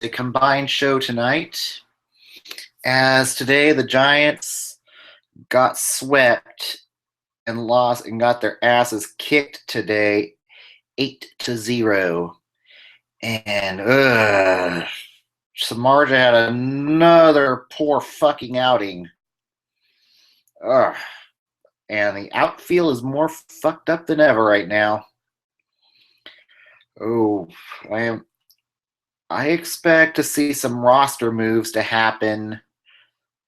a combined show tonight, as today the Giants got swept and lost and got their asses kicked today, 8-0. And Samardzija had another poor fucking outing. Ugh. And the outfield is more fucked up than ever right now. Oh, I expect to see some roster moves to happen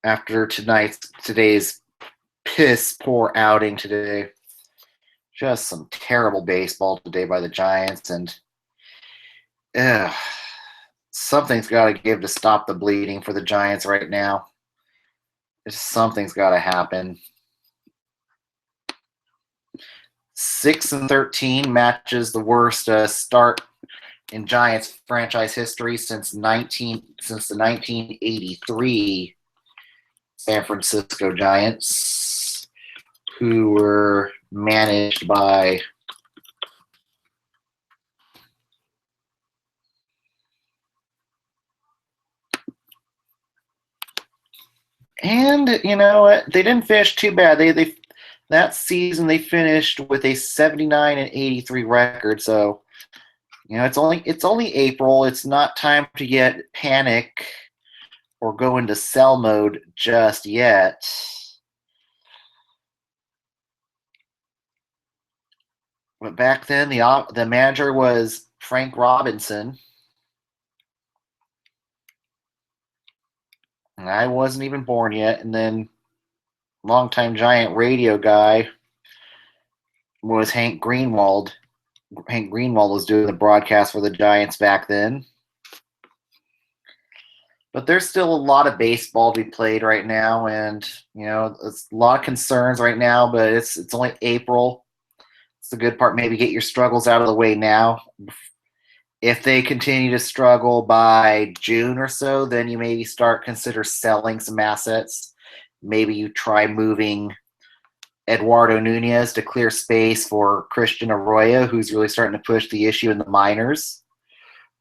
after today's piss poor outing today. Just some terrible baseball today by the Giants, and something's got to give to stop the bleeding for the Giants right now. Something's got to happen. 6-13 matches the worst start in Giants franchise history since the 1983 San Francisco Giants, who were managed by and you know what? They didn't finish too bad. They that season they finished with a 79-83 record. So, you know, it's only April. It's not time to get panic or go into sell mode just yet. But back then, the manager was Frank Robinson. And I wasn't even born yet. And then longtime Giant radio guy was Hank Greenwald. Hank Greenwald was doing the broadcast for the Giants back then. But there's still a lot of baseball to be played right now, and you know, it's a lot of concerns right now, but it's only April. It's the good part, maybe get your struggles out of the way now. If they continue to struggle by June or so, then you maybe consider selling some assets. Maybe you try moving Eduardo Nunez to clear space for Christian Arroyo, who's really starting to push the issue in the minors.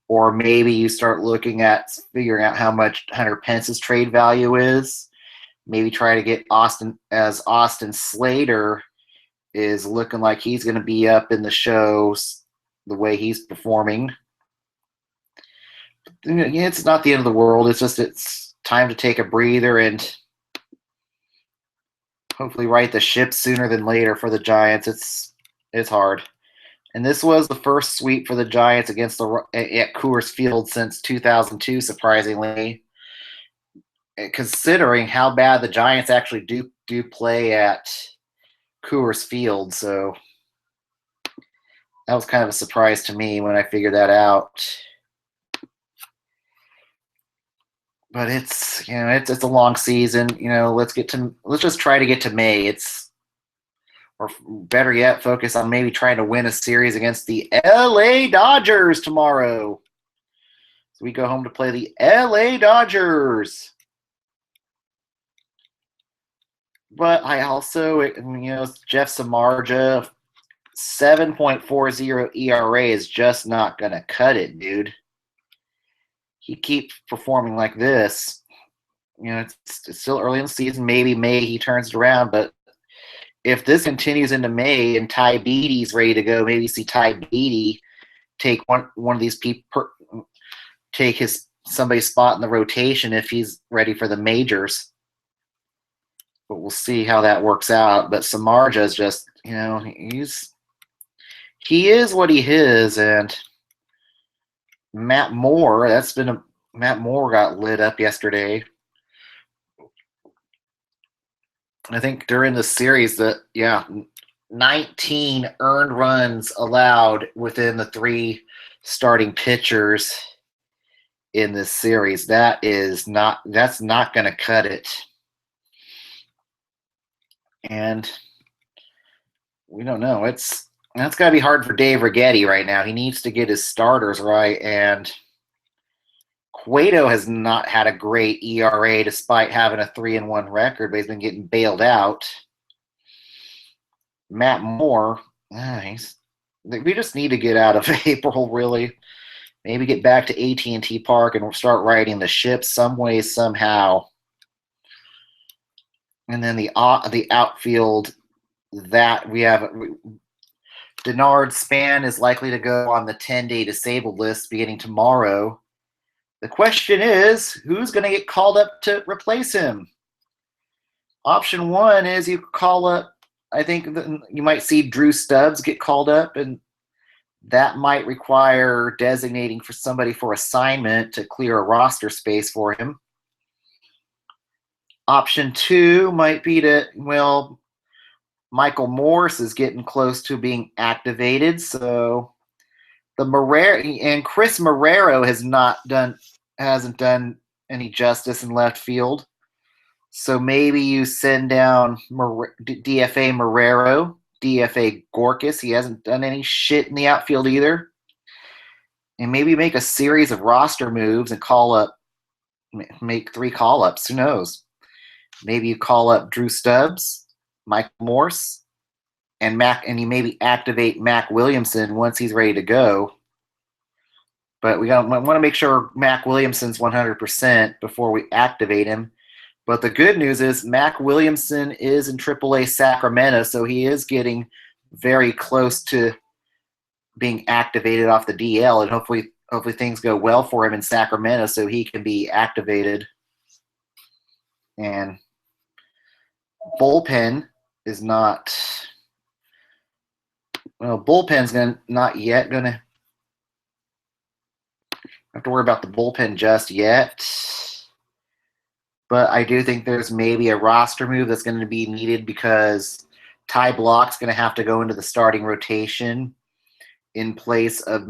Or maybe you start looking at figuring out how much Hunter Pence's trade value is. Maybe try to get Austin Slater is looking like he's going to be up in the shows the way he's performing. It's not the end of the world. It's time to take a breather and hopefully right the ship sooner than later for the Giants. It's hard. And this was the first sweep for the Giants at Coors Field since 2002, surprisingly, considering how bad the Giants actually do play at Coors Field. So that was kind of a surprise to me when I figured that out. But it's a long season. You know, let's just try to get to May. Or better yet, focus on maybe trying to win a series against the LA Dodgers tomorrow. So we go home to play the LA Dodgers. But I also, Jeff Samardzija, 7.40 ERA is just not going to cut it, dude. He keeps performing like this. You know, it's still early in the season. Maybe May he turns it around, but if this continues into May and Ty Beatty's ready to go, maybe see Ty Beatty take one of these people, take somebody's spot in the rotation if he's ready for the majors. But we'll see how that works out. But Samardzija is just, he is what he is, and Matt Moore got lit up yesterday. I think during the series 19 earned runs allowed within the three starting pitchers in this series. That's not going to cut it. And we don't know. That's got to be hard for Dave Righetti right now. He needs to get his starters right, and Cueto has not had a great ERA despite having a 3-1 record, but he's been getting bailed out. Matt Moore, we just need to get out of April, really. Maybe get back to AT&T Park and start riding the ship some way, somehow. And then the outfield, that we have Denard Span is likely to go on the 10-day disabled list beginning tomorrow. The question is, who's going to get called up to replace him? Option one is you call up, I think you might see Drew Stubbs get called up, and that might require designating for somebody for assignment to clear a roster space for him. Option two might be Michael Morse is getting close to being activated, so Chris Marrero hasn't done any justice in left field. So maybe you send down DFA Marrero, DFA Gorkas. He hasn't done any shit in the outfield either. And maybe make a series of roster moves and make 3 call-ups. Who knows? Maybe you call up Drew Stubbs, Mike Morse, and you maybe activate Mac Williamson once he's ready to go. But we want to make sure Mac Williamson's 100% before we activate him. But the good news is Mac Williamson is in AAA Sacramento, so he is getting very close to being activated off the DL, and hopefully things go well for him in Sacramento so he can be activated. And bullpen is not – well, bullpen's not yet going to have to worry about the bullpen just yet. But I do think there's maybe a roster move that's going to be needed because Ty Block's going to have to go into the starting rotation in place of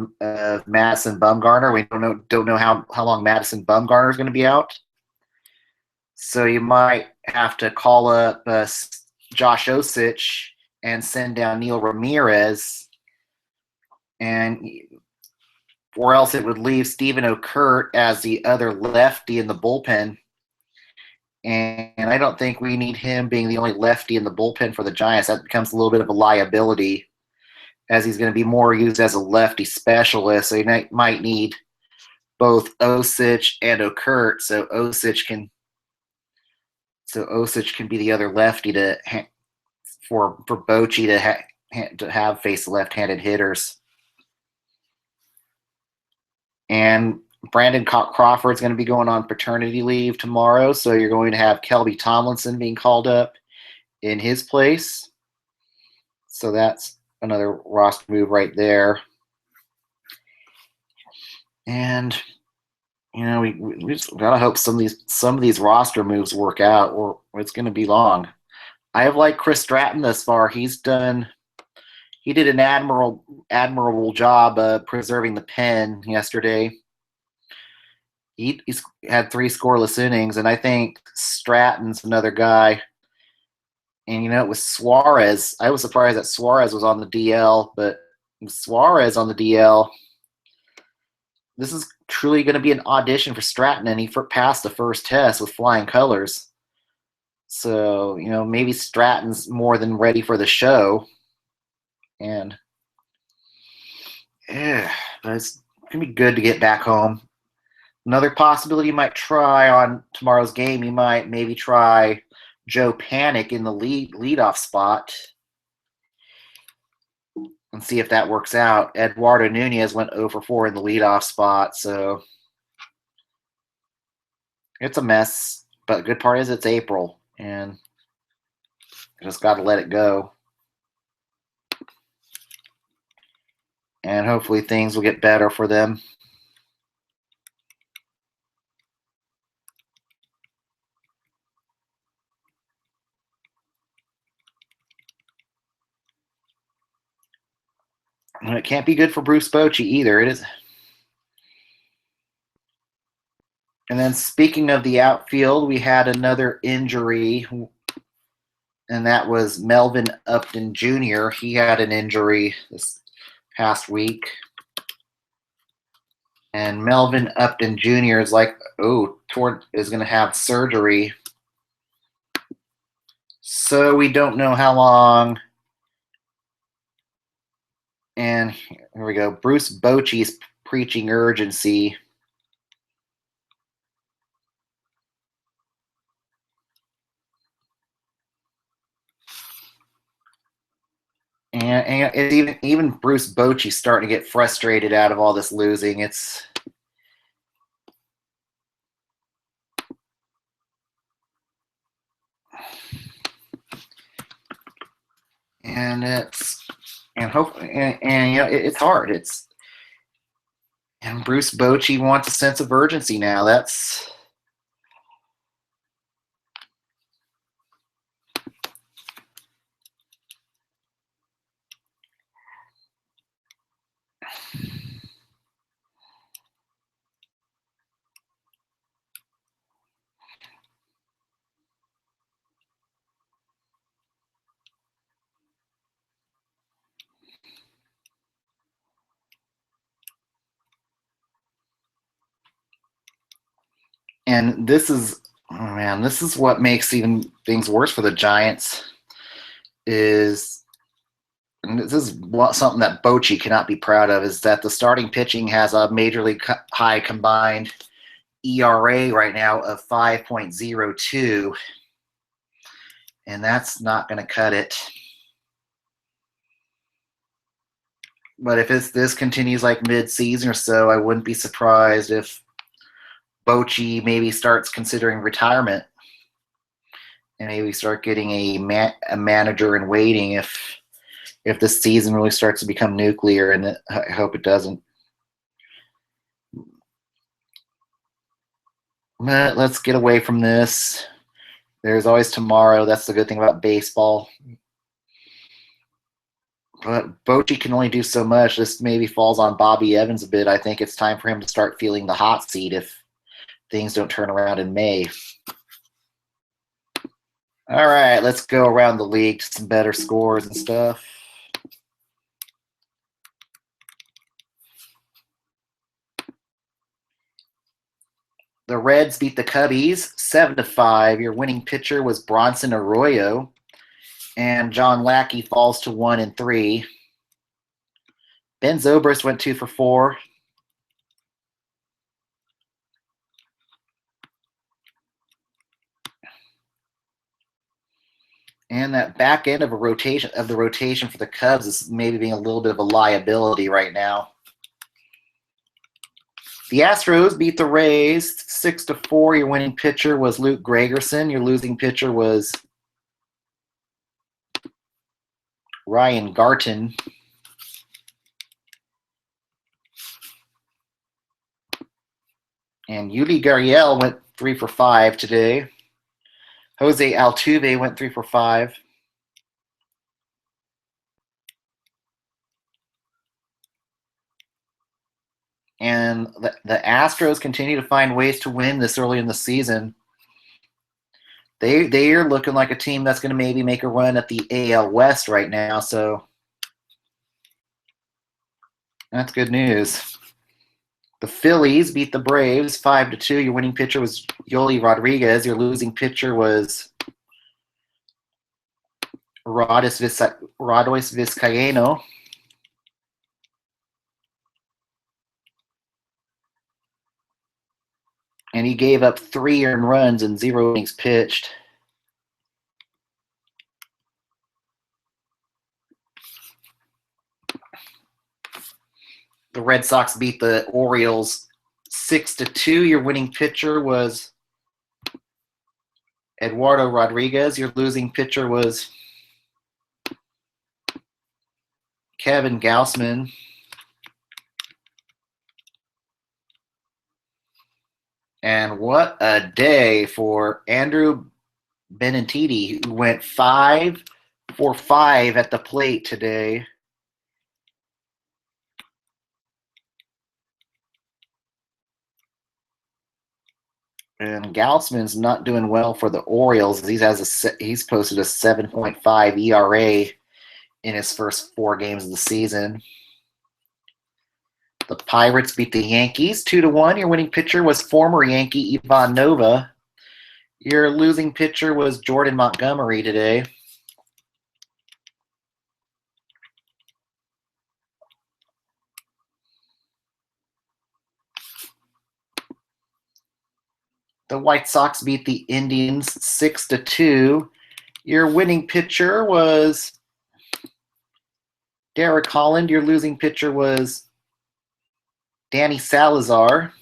Madison Bumgarner. We don't know how long Madison Bumgarner is going to be out. So you might have to call up Josh Osich and send down Neil Ramirez, or else it would leave Stephen O'Kurt as the other lefty in the bullpen. And I don't think we need him being the only lefty in the bullpen for the Giants. That becomes a little bit of a liability, as he's going to be more used as a lefty specialist. So he might need both Osich and O'Kurt, so Osich can be the other lefty for Bochy to have face left-handed hitters. And Brandon Crawford's going to be going on paternity leave tomorrow, so you're going to have Kelby Tomlinson being called up in his place. So that's another roster move right there. And we just gotta hope some of these roster moves work out, or it's going to be long. I have liked Chris Stratton thus far. He did an admirable job preserving the pen yesterday. He's had 3 scoreless innings, and I think Stratton's another guy. And it was Suarez. I was surprised that Suarez was on the DL, but Suarez on the DL, this is truly going to be an audition for Stratton, and he passed the first test with flying colors. So, maybe Stratton's more than ready for the show. And but it's going to be good to get back home. Another possibility you might try on tomorrow's game, you might maybe try Joe Panic in the leadoff spot and see if that works out. Eduardo Nunez went 0 for 4 in the leadoff spot, so it's a mess. But the good part is it's April, and I just got to let it go. And hopefully things will get better for them. And it can't be good for Bruce Bochy either. It is. And then speaking of the outfield, we had another injury, and that was Melvin Upton Jr. He had an injury this past week. And Melvin Upton Jr. is is going to have surgery. So we don't know how long. And here we go. Bruce Bochy's preaching urgency. And it's even Bruce Bochy starting to get frustrated out of all this losing. It's hard. And Bruce Bochy wants a sense of urgency now. And this is what makes even things worse for the Giants. And this is something that Bochy cannot be proud of, is that the starting pitching has a major league high combined ERA right now of 5.02, and that's not going to cut it. But if this continues like mid-season or so, I wouldn't be surprised if Bochy maybe starts considering retirement and maybe start getting a manager in waiting if this season really starts to become nuclear, and I hope it doesn't. But let's get away from this. There's always tomorrow. That's the good thing about baseball. But Bochy can only do so much. This maybe falls on Bobby Evans a bit. I think it's time for him to start feeling the hot seat if things don't turn around in May. All right, let's go around the league to some better scores and stuff. The Reds beat the Cubbies 7-5. Your winning pitcher was Bronson Arroyo, and John Lackey falls to 1-3. Ben Zobrist went 2 for 4. And that back end of the rotation for the Cubs is maybe being a little bit of a liability right now. The Astros beat the Rays 6-4. Your winning pitcher was Luke Gregerson. Your losing pitcher was Ryan Garton. And Yuli Gurriel went 3 for 5 today. Jose Altuve went 3 for 5. And the Astros continue to find ways to win this early in the season. They are looking like a team that's going to maybe make a run at the AL West right now, so that's good news. The Phillies beat the Braves 5-2. Your winning pitcher was Yoli Rodriguez. Your losing pitcher was Rodois Vizcaino. And he gave up 3 earned runs and 0 innings pitched. The Red Sox beat the Orioles 6-2. Your winning pitcher was Eduardo Rodriguez. Your losing pitcher was Kevin Gausman. And what a day for Andrew Benintendi, who went 5 for 5 at the plate today. And Gaussman's not doing well for the Orioles. He's posted a 7.5 ERA in his first 4 games of the season. The Pirates beat the Yankees 2-1. Your winning pitcher was former Yankee Ivan Nova. Your losing pitcher was Jordan Montgomery today. The White Sox beat the Indians 6-2. Your winning pitcher was Derek Holland. Your losing pitcher was Danny Salazar.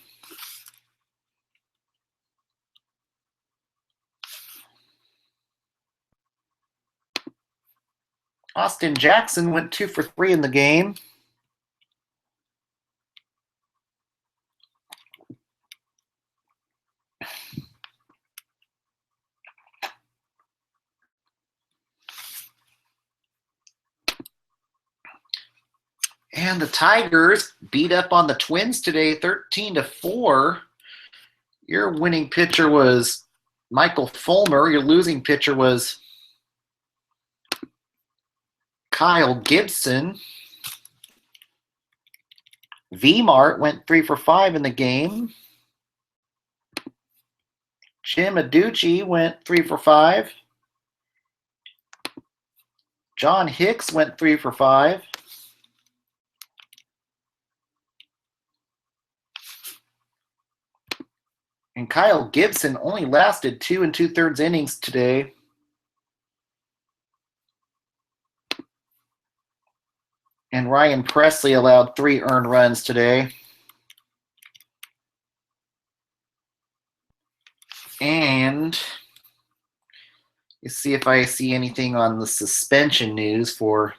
Austin Jackson went 2 for 3 in the game. And the Tigers beat up on the Twins today 13-4. Your winning pitcher was Michael Fulmer. Your losing pitcher was Kyle Gibson. V-Mart went 3 for 5 in the game. Jim Aducci went 3 for 5. John Hicks went 3 for 5. And Kyle Gibson only lasted 2 2/3 innings today. And Ryan Presley allowed 3 earned runs today. And let's see if I see anything on the suspension news for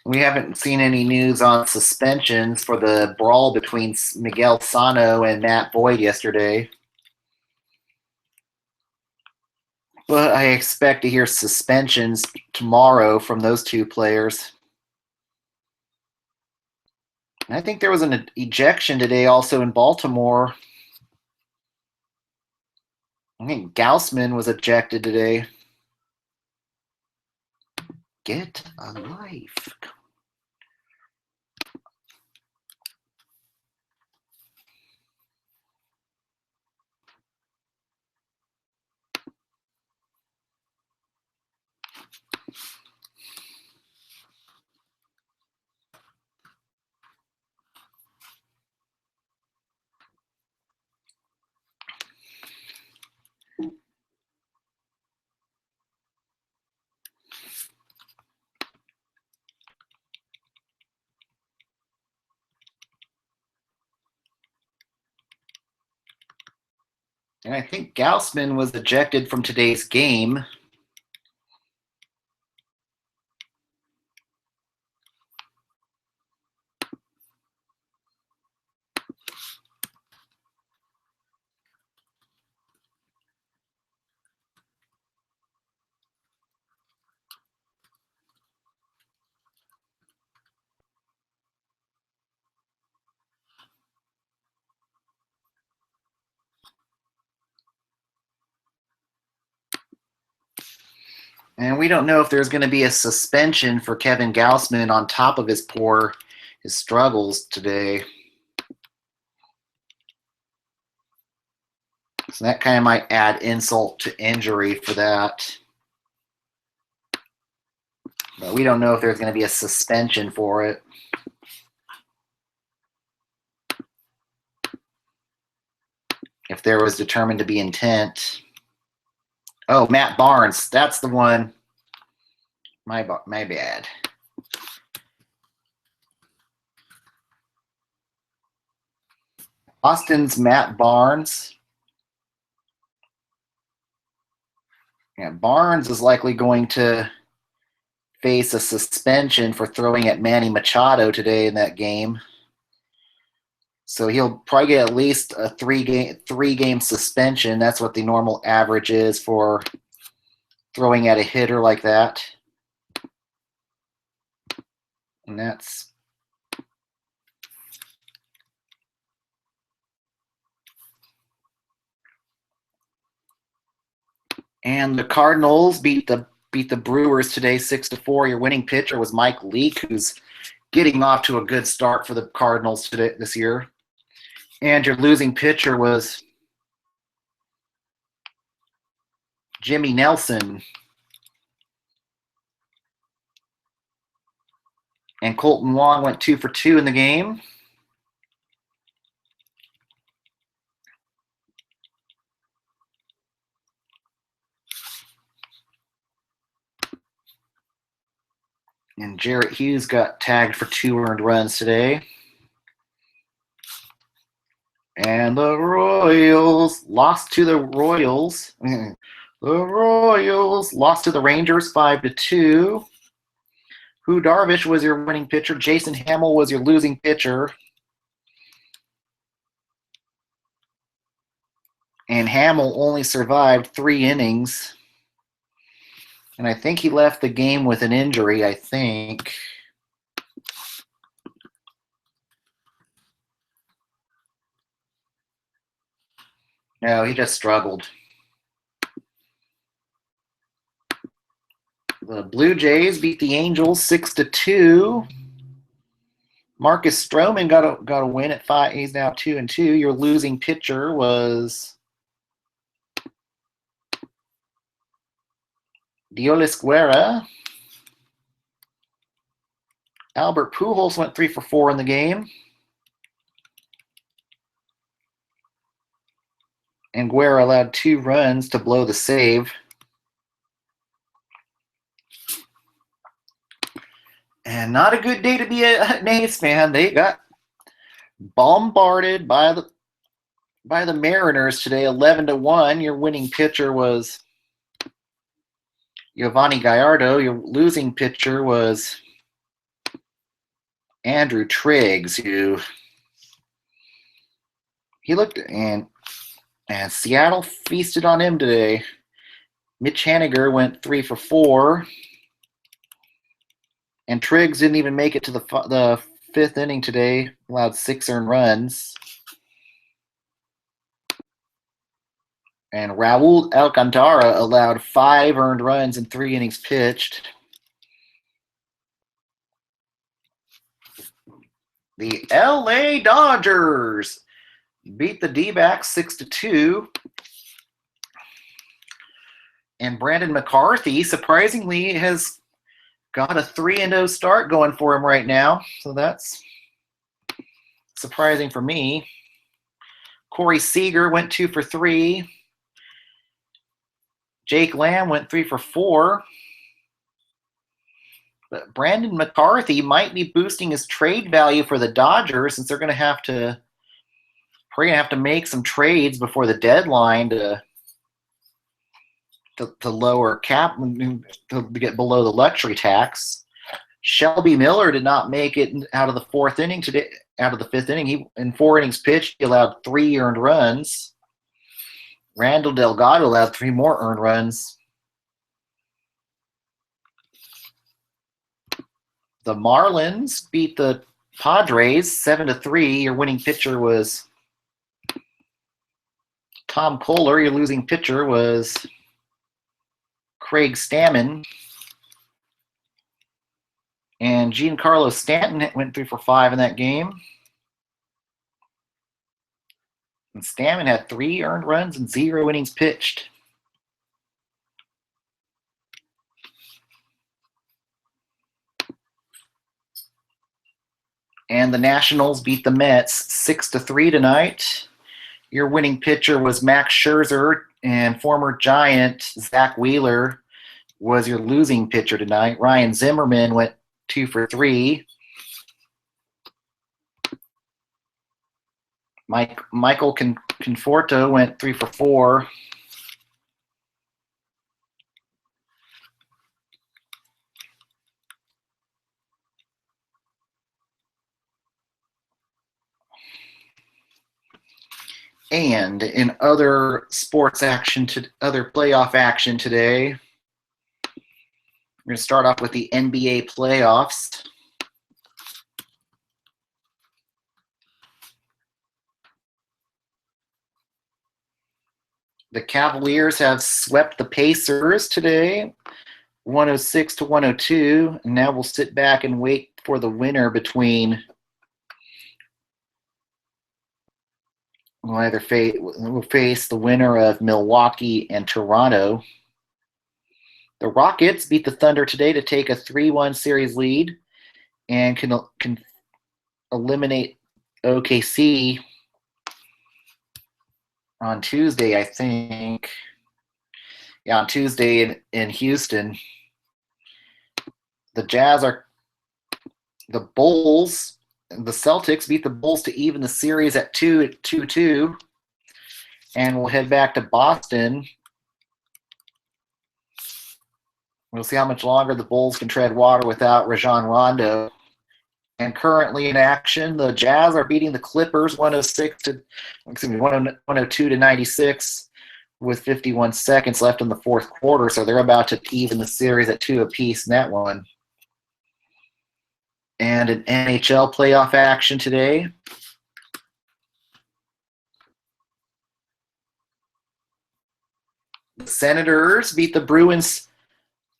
we haven't seen any news on suspensions for the brawl between Miguel Sano and Matt Boyd yesterday. But I expect to hear suspensions tomorrow from those 2 players. And I think there was an ejection today also in Baltimore. I think Gaussman was ejected today. Get a life. And I think Gaussman was ejected from today's game. And we don't know if there's going to be a suspension for Kevin Gaussman on top of his struggles today. So that kind of might add insult to injury for that. But we don't know if there's going to be a suspension for it. If there was determined to be intent. Oh, Matt Barnes. That's the one. My bad. Austin's Matt Barnes. Yeah, Barnes is likely going to face a suspension for throwing at Manny Machado today in that game. So he'll probably get at least a three game suspension. That's what the normal average is for throwing at a hitter like that. And that's and the Cardinals beat the Brewers today 6-4. Your winning pitcher was Mike Leake, who's getting off to a good start for the Cardinals this year. And your losing pitcher was Jimmy Nelson. And Colton Wong went 2 for 2 in the game. And Jarrett Hughes got tagged for 2 earned runs today. And the Royals lost to the Royals. The Royals lost to the Rangers 5-2. Hu Darvish was your winning pitcher. Jason Hamill was your losing pitcher. And Hamill only survived 3 innings. And I think he left the game with an injury, I think. No, he just struggled. The Blue Jays beat the Angels 6-2. Marcus Stroman got a win at 5. He's now 2-2. Your losing pitcher was Diolis Guerra. Albert Pujols went 3 for 4 in the game. And Guerra allowed 2 runs to blow the save. And not a good day to be an A's fan. They got bombarded by the Mariners today, 11-1. Your winning pitcher was Giovanni Gallardo. Your losing pitcher was Andrew Triggs, who he looked and Seattle feasted on him today. Mitch Haniger went 3 for 4. And Triggs didn't even make it to the 5th inning today, allowed 6 earned runs. And Raul Alcantara allowed 5 earned runs in 3 innings pitched. The LA Dodgers beat the D-backs 6-2. And Brandon McCarthy, surprisingly, has got a 3-0 start going for him right now. So that's surprising for me. Corey Seager went 2 for 3. Jake Lamb went 3 for 4. But Brandon McCarthy might be boosting his trade value for the Dodgers, since they're going to have to make some trades before the deadline to lower cap, to get below the luxury tax. Shelby Miller did not make it out of the 4th inning today. Out of the 5th inning, he in 4 innings pitched, he allowed 3 earned runs. Randall Delgado allowed 3 more earned runs. The Marlins beat the Padres 7-3. Your winning pitcher was Tom Kohler. Your losing pitcher was Craig Stammen. And Giancarlo Stanton went 3 for 5 in that game. And Stammen had 3 earned runs and 0 innings pitched. And the Nationals beat the Mets 6-3 tonight. Your winning pitcher was Max Scherzer, and former Giant Zach Wheeler was your losing pitcher tonight. Ryan Zimmerman went 2 for 3. Michael Conforto went 3 for 4. And in other sports action, other playoff action today, we're going to start off with the NBA playoffs. The Cavaliers have swept the Pacers today, 106 to 102. And now we'll sit back and wait for the winner between. We'll face the winner of Milwaukee and Toronto. The Rockets beat the Thunder today to take a 3-1 series lead and can eliminate OKC on Tuesday, I think. Yeah, on Tuesday in Houston. The Celtics beat the Bulls to even the series at 2-2, and we'll head back to Boston. We'll see how much longer the Bulls can tread water without Rajon Rondo. And currently in action, the Jazz are beating the Clippers 102 to 96 with 51 seconds left in the fourth quarter. So they're about to even the series at 2 apiece in that one. And an NHL playoff action today. The Senators beat the Bruins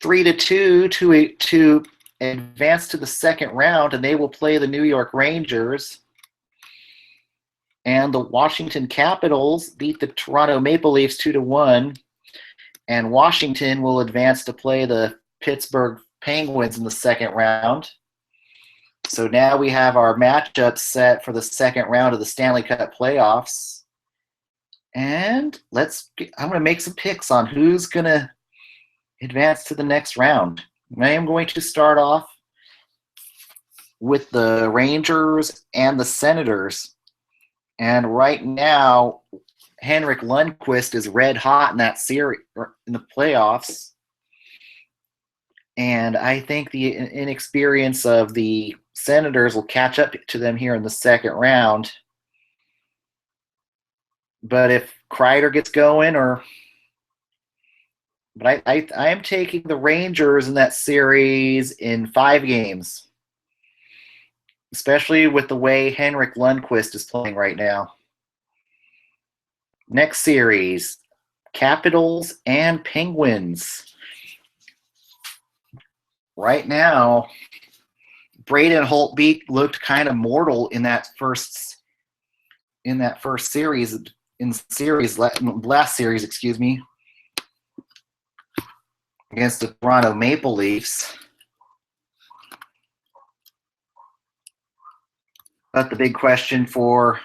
3-2 to advance to the second round, and they will play the New York Rangers. And the Washington Capitals beat the Toronto Maple Leafs 2-1, and Washington will advance to play the Pittsburgh Penguins in the second round. So now we have our matchups set for the second round of the Stanley Cup playoffs. And I'm going to make some picks on who's going to advance to the next round. I am going to start off with the Rangers and the Senators. And right now, Henrik Lundqvist is red hot in that series, in the playoffs. And I think the inexperience of the Senators will catch up to them here in the second round. But if Kreider gets going, but I am taking the Rangers in that series in 5 games, especially with the way Henrik Lundqvist is playing right now. Next series, Capitals and Penguins. Right now, Braden Holtby looked kind of mortal in that first series. Last series, excuse me, against the Toronto Maple Leafs. But the big question for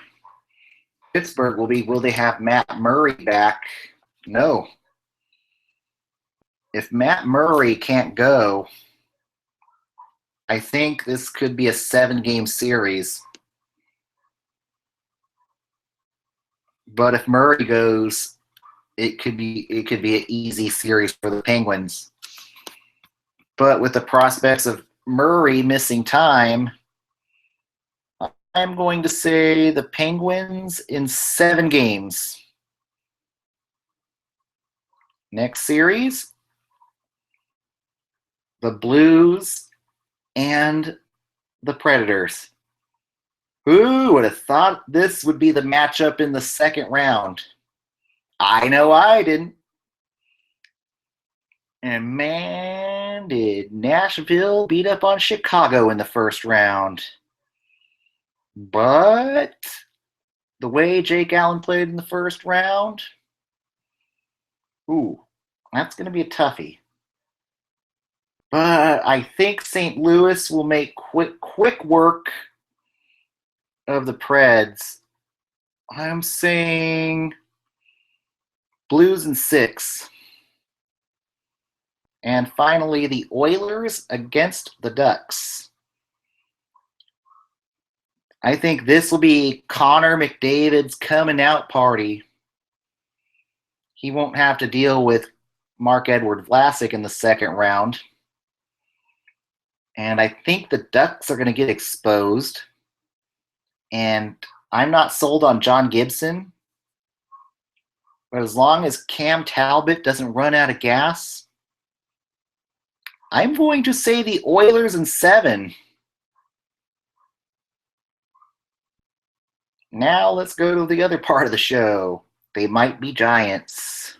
Pittsburgh will be, will they have Matt Murray back? No. If Matt Murray can't go, I think this could be a 7-game series. But if Murray goes, it could be an easy series for the Penguins. But with the prospects of Murray missing time, I'm going to say the Penguins in 7 games. Next series, the Blues and the Predators. Who would have thought this would be the matchup in the second round? I know I didn't. And man, did Nashville beat up on Chicago in the first round. But the way Jake Allen played in the first round, that's going to be a toughie. But I think St. Louis will make quick work of the Preds. I'm saying Blues in 6. And finally, the Oilers against the Ducks. I think this will be Connor McDavid's coming out party. He won't have to deal with Mark-Edward Vlasic in the second round. And I think the Ducks are going to get exposed. And I'm not sold on John Gibson. But as long as Cam Talbot doesn't run out of gas, I'm going to say the Oilers in 7. Now let's go to the other part of the show. They might be Giants.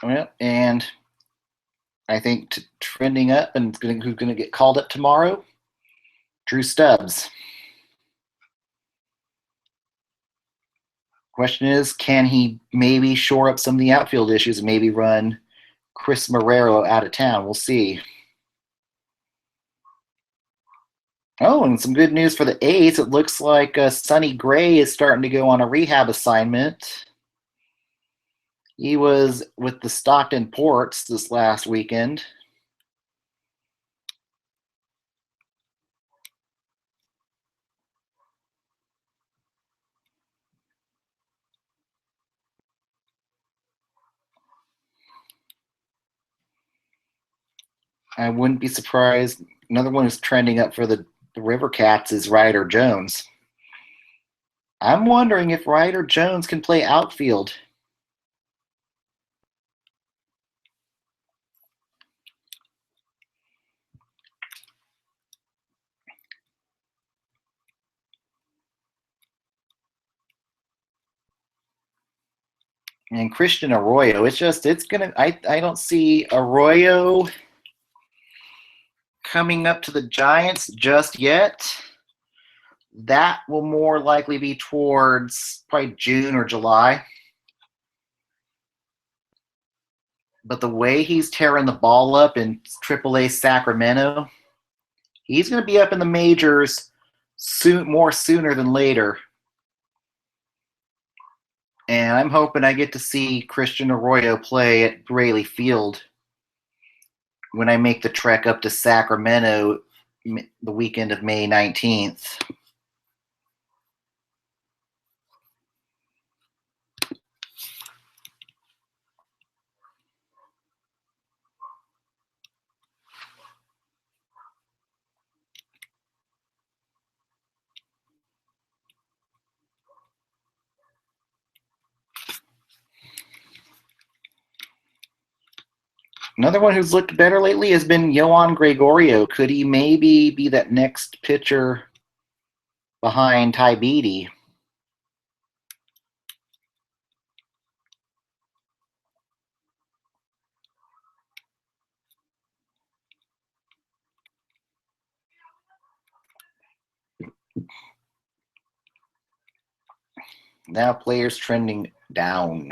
Well, and I think trending up and who's going to get called up tomorrow? Drew Stubbs. Question is, can he maybe shore up some of the outfield issues and maybe run Chris Marrero out of town? We'll see. Oh, and some good news for the A's. It looks like Sonny Gray is starting to go on a rehab assignment. He was with the Stockton Ports this last weekend. I wouldn't be surprised. Another one who's trending up for the River Cats is Ryder Jones. I'm wondering if Ryder Jones can play outfield. And Christian Arroyo, I don't see Arroyo coming up to the Giants just yet. That will more likely be towards probably June or July. But the way he's tearing the ball up in AAA Sacramento, he's going to be up in the majors sooner than later. And I'm hoping I get to see Christian Arroyo play at Braley Field when I make the trek up to Sacramento the weekend of May 19th. Another one who's looked better lately has been Yohan Gregorio. Could he maybe be that next pitcher behind Ty Beatty? Now players trending down.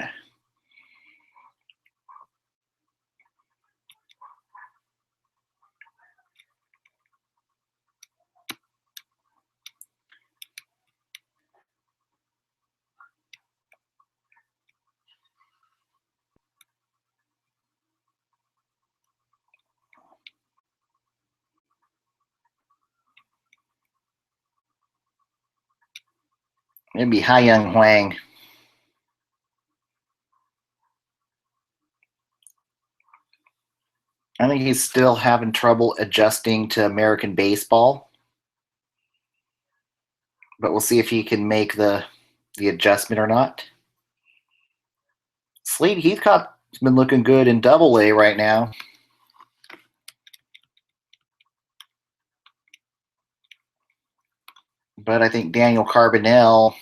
It'd be Hai Young Huang. I think he's still having trouble adjusting to American baseball. But we'll see if he can make the adjustment or not. Slade Heathcock's been looking good in Double-A right now. But I think Daniel Carbonell,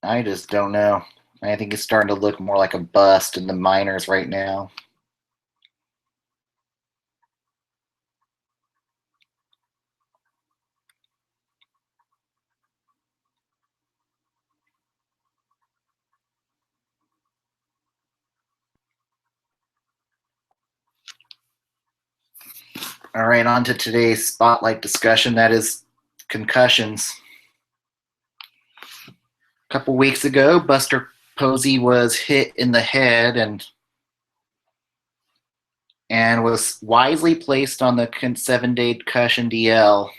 I just don't know. I think he's starting to look more like a bust in the minors right now. All right, on to today's spotlight discussion. That is concussions. A couple weeks ago, Buster Posey was hit in the head and was wisely placed on the 7-day concussion DL.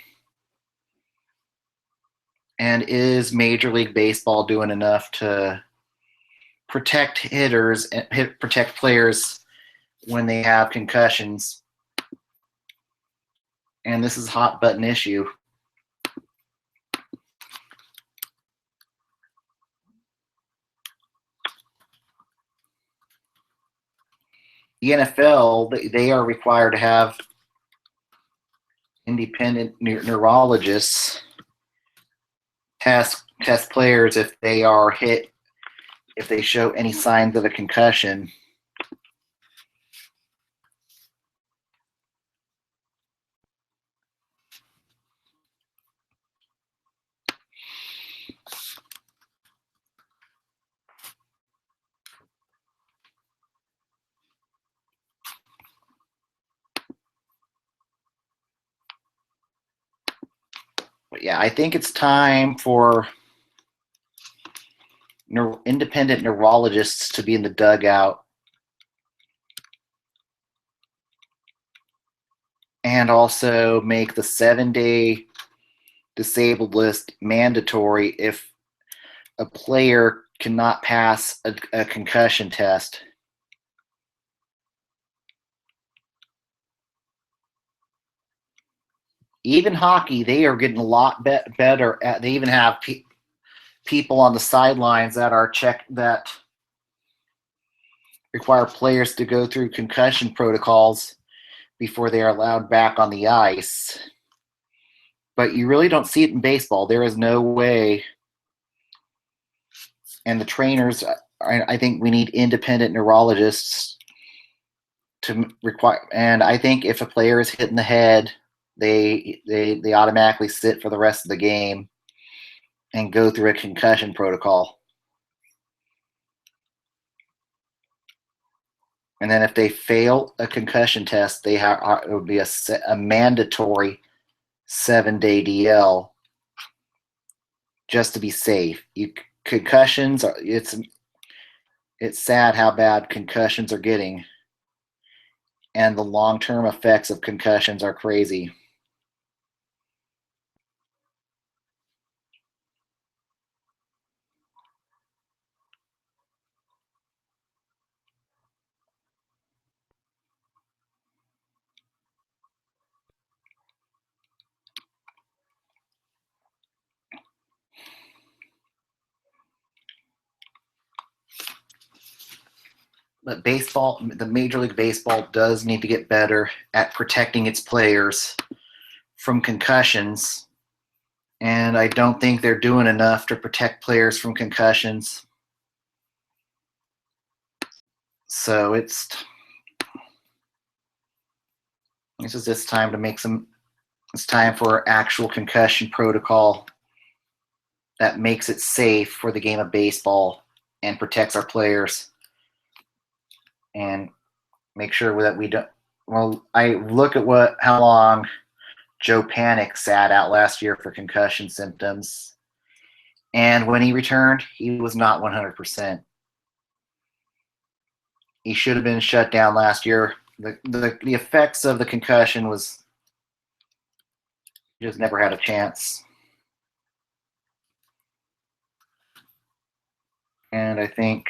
And is Major League Baseball doing enough to protect hitters and protect players when they have concussions? And this is a hot button issue. The NFL, they are required to have independent neurologists test players if they are hit if they show any signs of a concussion. But yeah, I think it's time for independent neurologists to be in the dugout and also make the 7-day disabled list mandatory if a player cannot pass a concussion test. Even hockey, they are getting a lot better at. They even have people on the sidelines that are that require players to go through concussion protocols before they are allowed back on the ice. But you really don't see it in baseball. There is no way. And the trainers, I think we need independent neurologists to require. And I think if a player is hit in the head, they automatically sit for the rest of the game and go through a concussion protocol. And then if they fail a concussion test, it would be a mandatory 7-day DL just to be safe. Concussions, it's sad how bad concussions are getting, and the long-term effects of concussions are crazy. But baseball, the Major League Baseball does need to get better at protecting its players from concussions. And I don't think they're doing enough to protect players from concussions. So it's time to make some. It's time for actual concussion protocol that makes it safe for the game of baseball and protects our players. And make sure that we don't. Well, I look at how long Joe Panic sat out last year for concussion symptoms, and when he returned, he was not 100%. He should have been shut down last year. The effects of the concussion was he just never had a chance. And I think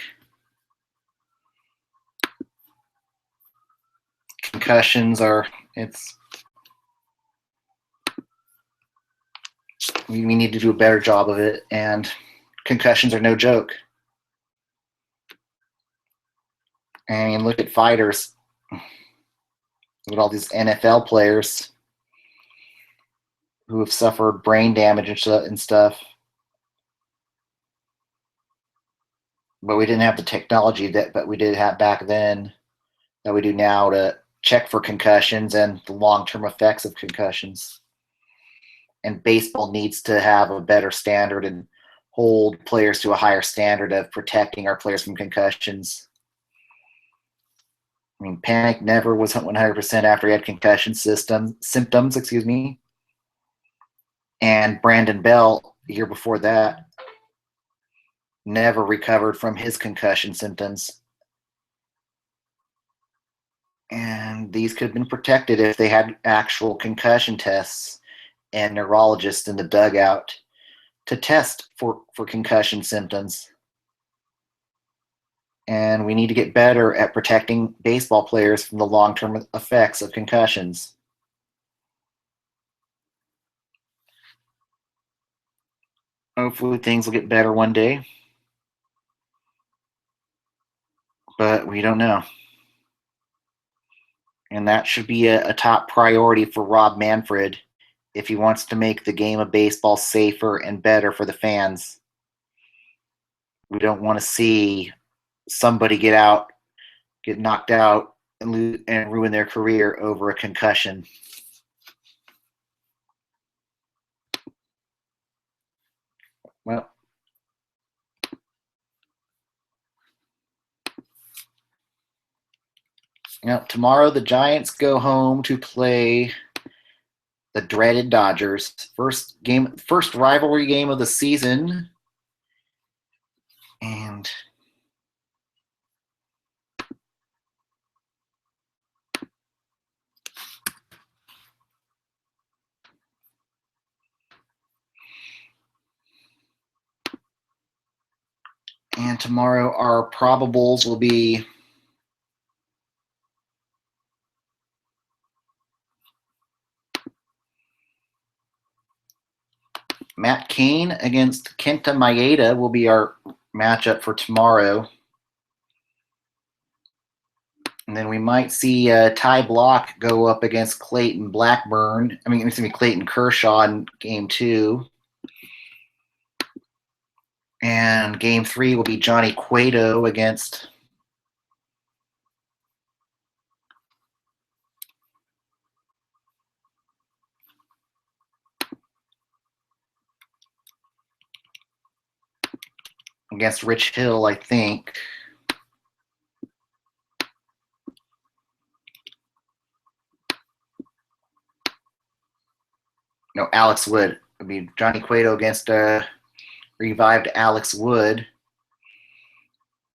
concussions we need to do a better job of it, and concussions are no joke. I mean, look at fighters. Look at all these NFL players who have suffered brain damage and stuff. But we didn't have the technology that we did have back then that we do now to check for concussions and the long-term effects of concussions. And baseball needs to have a better standard and hold players to a higher standard of protecting our players from concussions. I mean, Panic never was 100% after he had concussion symptoms, and Brandon Bell, the year before that, never recovered from his concussion symptoms. And these could have been protected if they had actual concussion tests and neurologists in the dugout to test for concussion symptoms. And we need to get better at protecting baseball players from the long-term effects of concussions. Hopefully things will get better one day. But we don't know. And that should be a top priority for Rob Manfred if he wants to make the game of baseball safer and better for the fans. We don't want to see somebody get knocked out, and ruin their career over a concussion. Well, tomorrow the Giants go home to play the dreaded Dodgers. First rivalry game of the season. And tomorrow our probables will be Matt Cain against Kenta Maeda will be our matchup for tomorrow. And then we might see Ty Block go up against Clayton Kershaw in game 2. And game 3 will be Johnny Cueto against Rich Hill, I think. No, Alex Wood. It'll be Johnny Cueto against revived Alex Wood.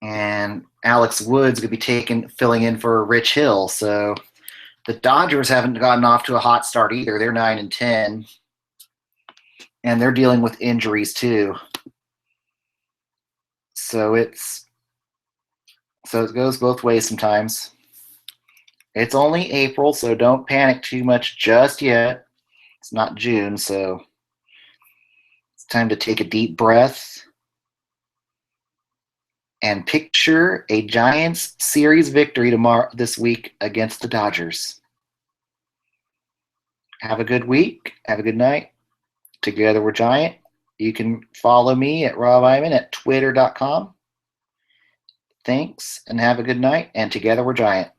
And Alex Wood's going to be filling in for Rich Hill. So the Dodgers haven't gotten off to a hot start either. They're 9-10. And they're dealing with injuries too. So it goes both ways sometimes. It's only April, so don't panic too much just yet. It's not June, so it's time to take a deep breath and picture a Giants series victory this week against the Dodgers. Have a good week. Have a good night. Together we're Giant. You can follow me at Rob Iman at twitter.com. Thanks, and have a good night. And together we're Giant.